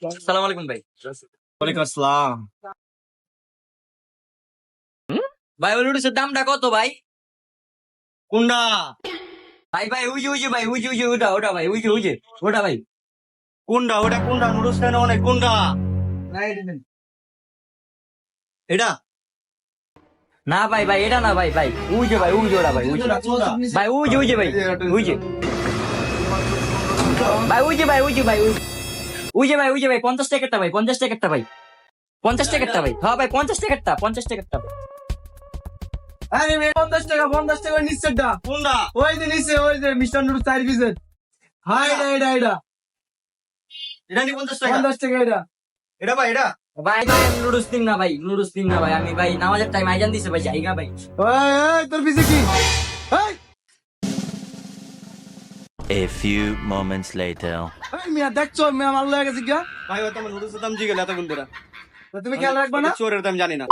আসসালামু আলাইকুম ভাই। ওয়ালাইকুম আসসালাম। ভাই ওই নুডলসের দামটা কত ভাই? কোনটা? ভাই ভাই উই যে ভাই উই যে ওটা ভাই উই যে ওটা ভাই। কোনটা ওটা? কোনটা নুডলস কেন অনেক? কোনটা এটা? না ভাই ভাই এটা না ভাই ভাই উই যে ওটা ভাই উই যে ভাই উই যে ভাই উই যে ভাই উই যে ভাই 50 টাকারটা ভাই 50 টাকারটা ভাই 50 টাকারটা ভাই হ্যাঁ ভাই 50 টাকারটা 50 টাকারটা ভাই। আরে মেয়ে 50 টাকা নিচ্ছেটা কোনটা? ওই যে নিচ্ছে ওই যে মিস্টার নুডলস সার্ভিসের। হ্যাঁ এটা এটা নি 50 টাকা? 50 টাকা এটা। এটা ভাই এটা? ভাই ভাই নুডলস দিন না ভাই নুডলস দিন না ভাই আমি ভাই নামাজের টাইম আইজান দিছে ভাই জায়গা ভাই। তোর পিছে কি? A few moments later. মিয়া দেখছো মিয়া মাল লয়ে গেছে গিয়া। ভাই ও তো নুডলসের দাম জিগেল এতক্ষণ ধরে। তুমি খেয়াল রাখবা না? চোরের দাম জানি না।